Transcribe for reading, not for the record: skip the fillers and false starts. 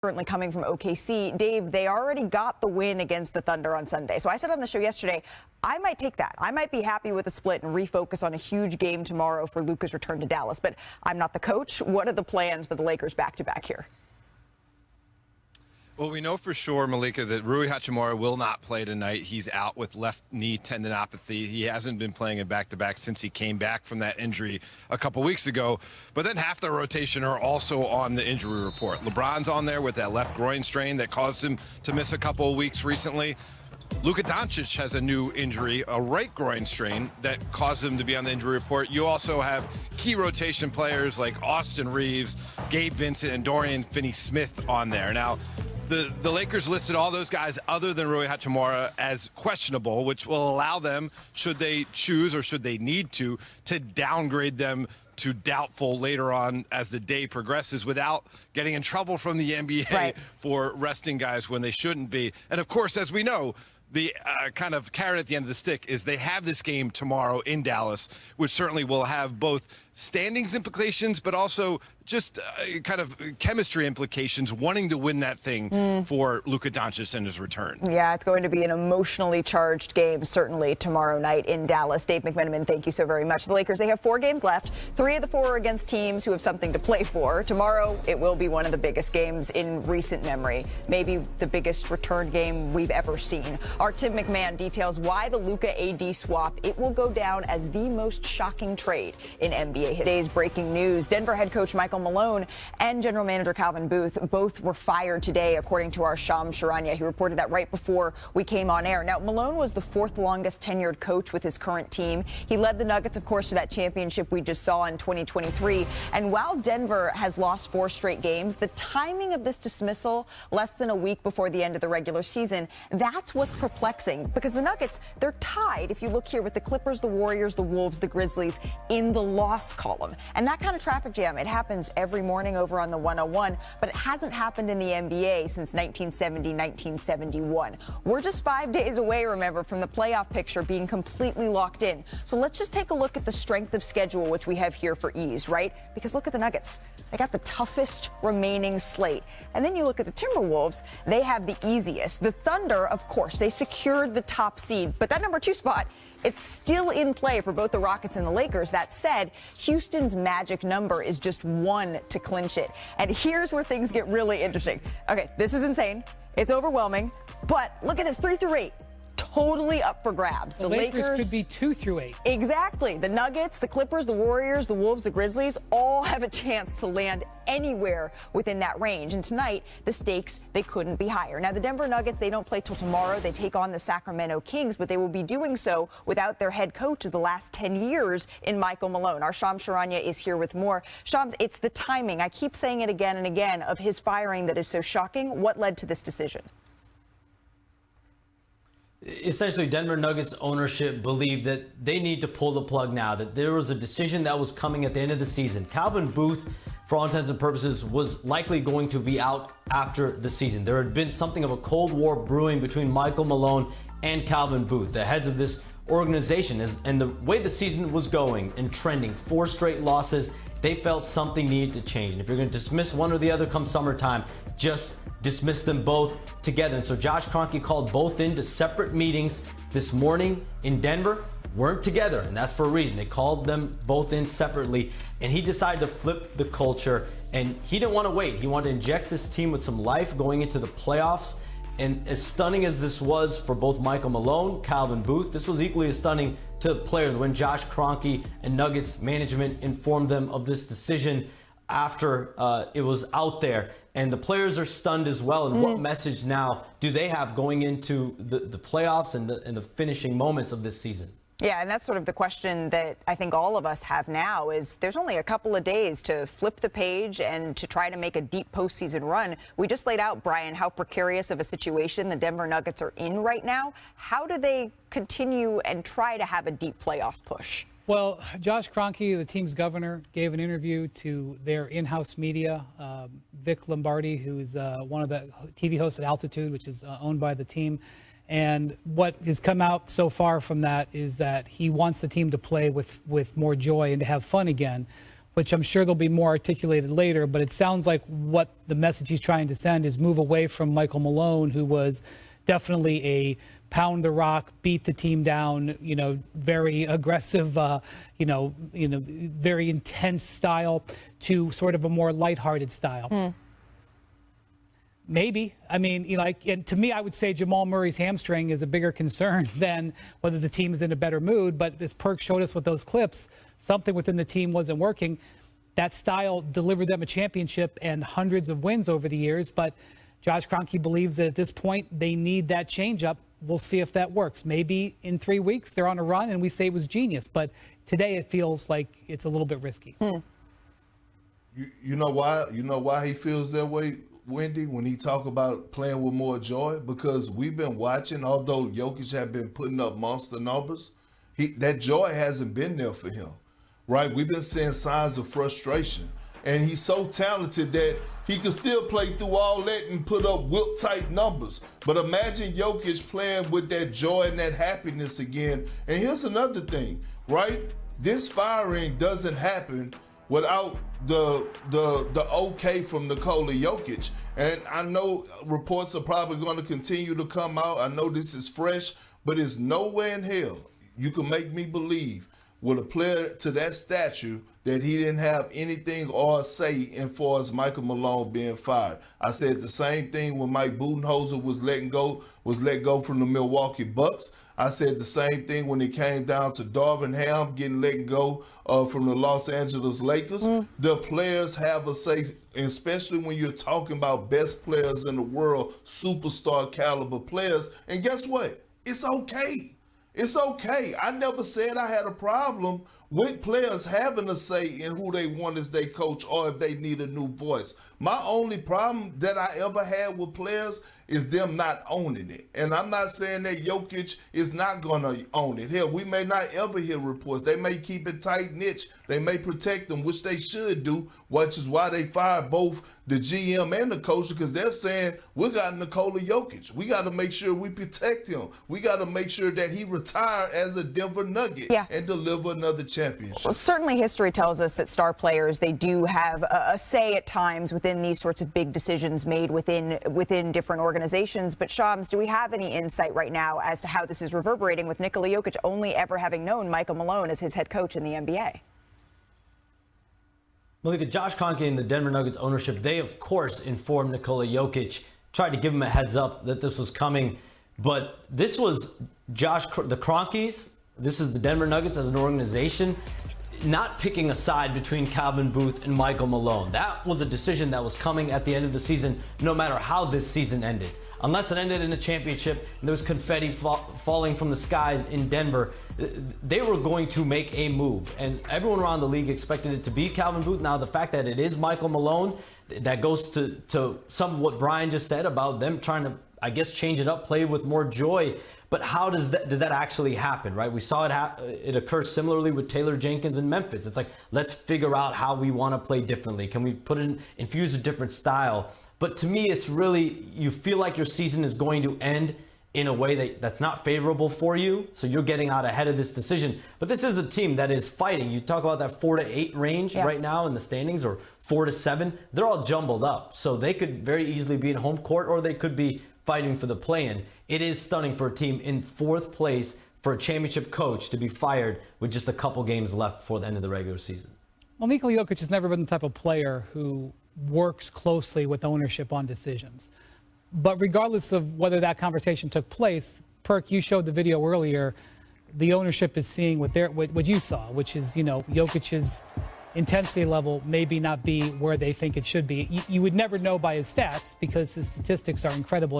Currently coming from OKC. Dave, they already got the win against the Thunder on Sunday. So I said on the show yesterday, I might take that. I might be happy with a split and refocus on a huge game tomorrow for Luka's return to Dallas. But I'm not the coach. What are the plans for the Lakers back-to-back here? Well, we know for sure, Malika, that Rui Hachimura will not play tonight. He's out with left knee tendinopathy. He hasn't been playing in back-to-back since he came back from that injury a couple weeks ago. But then half the rotation are also on the injury report. LeBron's on there with that left groin strain that caused him to miss a couple of weeks recently. Luka Doncic has a new injury, a right groin strain that caused him to be on the injury report. You also have key rotation players like Austin Reeves, Gabe Vincent, and Dorian Finney-Smith on there. Now, the Lakers listed all those guys other than Rui Hachimura as questionable, which will allow them, should they choose or should they need to downgrade them to doubtful later on as the day progresses without getting in trouble from the NBA for resting guys when they shouldn't be. And, of course, as we know, the kind of carrot at the end of the stick is they have this game tomorrow in Dallas, which certainly will have both standings implications, but also just kind of chemistry implications, wanting to win that thing for Luka Doncic and his return. Yeah, it's going to be an emotionally charged game, certainly tomorrow night in Dallas. Dave McMenamin, thank you so very much. The Lakers, they have 4 games left. 3 of the 4 are against teams who have something to play for. Tomorrow, it will be one of the biggest games in recent memory, maybe the biggest return game we've ever seen. Our Tim McMahon details why the Luka AD swap, it will go down as the most shocking trade in NBA. Today's breaking news, Denver head coach Michael Malone and general manager Calvin Booth both were fired today, according to our Shams Charania. He reported that right before we came on air. Now, Malone was the 4th longest tenured coach with his current team. He led the Nuggets, of course, to that championship we just saw in 2023. And while Denver has lost 4 straight games, the timing of this dismissal, less than a week before the end of the regular season, that's what's perplexing, because the Nuggets, they're tied, if you look here, with the Clippers, the Warriors, the Wolves, the Grizzlies in the loss column. And that kind of traffic jam, it happens every morning over on the 101, but it hasn't happened in the NBA since 1970, 1971. We're just 5 days away, remember, from the playoff picture being completely locked in. So let's just take a look at the strength of schedule, which we have here for ease, right? Because look at the Nuggets. They got the toughest remaining slate. And then you look at the Timberwolves, they have the easiest. The Thunder, of course, they secured the top seed, but that number 2 spot, it's still in play for both the Rockets and the Lakers. That said, Houston's magic number is just 1 to clinch it. And here's where things get really interesting. Okay, this is insane. It's overwhelming. But look at this, 3 through 8. Totally up for grabs. The Lakers could be 2 through 8. Exactly. The Nuggets, the Clippers, the Warriors, the Wolves, the Grizzlies all have a chance to land anywhere within that range. And tonight, the stakes, they couldn't be higher. Now, the Denver Nuggets, they don't play till tomorrow. They take on the Sacramento Kings, but they will be doing so without their head coach of the last 10 years in Michael Malone. Our Shams Charania is here with more. Shams, it's the timing. I keep saying it again and again of his firing that is so shocking. What led to this decision? Essentially, Denver Nuggets ownership believed that they need to pull the plug now, that there was a decision that was coming at the end of the season. Calvin Booth, for all intents and purposes, was likely going to be out after the season. There had been something of a Cold War brewing between Michael Malone and Calvin Booth, the heads of this organization. And the way the season was going and trending, 4 straight losses, they felt something needed to change. And if you're going to dismiss one or the other come summertime, just dismiss them both together. And so Josh Kroenke called both into separate meetings this morning in Denver, weren't together, and that's for a reason. They called them both in separately, and he decided to flip the culture, and he didn't want to wait. He wanted to inject this team with some life going into the playoffs. And as stunning as this was for both Michael Malone, Calvin Booth, this was equally as stunning to the players when Josh Kroenke and Nuggets management informed them of this decision after it was out there. And the players are stunned as well. And what message now do they have going into the playoffs and the finishing moments of this season? Yeah, and that's sort of the question that I think all of us have now is there's only a couple of days to flip the page and to try to make a deep postseason run. We just laid out, Brian, how precarious of a situation the Denver Nuggets are in right now. How do they continue and try to have a deep playoff push? Well, Josh Kroenke, the team's governor, gave an interview to their in-house media. Vic Lombardi, who's one of the TV hosts at Altitude, which is owned by the team. And what has come out so far from that is that he wants the team to play with more joy and to have fun again. which I'm sure they'll be more articulated later. But it sounds like what the message he's trying to send is move away from Michael Malone, who was definitely a pound the rock, beat the team down, very aggressive, very intense style, to sort of a more lighthearted style. Maybe. I mean, and to me, I would say Jamal Murray's hamstring is a bigger concern than whether the team is in a better mood. But as Perk showed us with those clips, something within the team wasn't working. That style delivered them a championship and hundreds of wins over the years. But Josh Kroenke believes that at this point, they need that change-up. We'll see if that works. Maybe in 3 weeks they're on a run and we say it was genius. But today it feels like it's a little bit risky. You know why? You know why he feels that way, Wendy, when he talk about playing with more joy? Because we've been watching, although Jokic have been putting up monster numbers, that joy hasn't been there for him, right? We've been seeing signs of frustration. And he's so talented that he can still play through all that and put up Wilt-type numbers. But imagine Jokic playing with that joy and that happiness again. And here's another thing, right? This firing doesn't happen without the okay from Nikola Jokic. And I know reports are probably going to continue to come out. I know this is fresh, but it's nowhere in hell you can make me believe with a player to that stature that he didn't have anything or say in far as Michael Malone being fired. I said the same thing when Mike Budenholzer was let go from the Milwaukee Bucks. I said the same thing when it came down to Darvin Ham getting let go from the Los Angeles Lakers. The players have a say, especially when you're talking about best players in the world, superstar caliber players. And guess what? It's okay. It's okay. I never said I had a problem with players having a say in who they want as their coach or if they need a new voice. My only problem that I ever had with players is them not owning it. And I'm not saying that Jokic is not going to own it. Hell, we may not ever hear reports. They may keep it tight niche. They may protect them, which they should do, which is why they fired both the GM and the coach, because they're saying, we got Nikola Jokic. We got to make sure we protect him. We got to make sure that he retire as a Denver Nugget and deliver another championship. Well, certainly history tells us that star players, they do have a say at times within these sorts of big decisions made within different organizations. But Shams, do we have any insight right now as to how this is reverberating with Nikola Jokic only ever having known Michael Malone as his head coach in the NBA? Malika, Josh Kroenke and the Denver Nuggets ownership, they of course informed Nikola Jokic, tried to give him a heads up that this was coming. But this was the Kroenkes, this is the Denver Nuggets as an organization, not picking a side between Calvin Booth and Michael Malone. That was a decision that was coming at the end of the season, no matter how this season ended. Unless it ended in a championship and there was confetti falling from the skies in Denver, they were going to make a move. And everyone around the league expected it to be Calvin Booth. Now, the fact that it is Michael Malone, that goes to some of what Brian just said about them trying to, I guess, change it up, play with more joy. But how does that actually happen, right? We saw it occur similarly with Taylor Jenkins in Memphis. It's like, let's figure out how we want to play differently. Can we infuse a different style? But to me, it's really, you feel like your season is going to end in a way that's not favorable for you. So you're getting out ahead of this decision. But this is a team that is fighting. You talk about that 4 to 8 range right now in the standings, or 4 to 7. They're all jumbled up. So they could very easily be in home court, or they could be fighting for the play-in. It is stunning for a team in 4th place for a championship coach to be fired with just a couple games left before the end of the regular season. Well, Nikola Jokic has never been the type of player who works closely with ownership on decisions. But regardless of whether that conversation took place, Perk, you showed the video earlier, the ownership is seeing what you saw, which is, Jokic's intensity level maybe not be where they think it should be. You would never know by his stats because his statistics are incredible.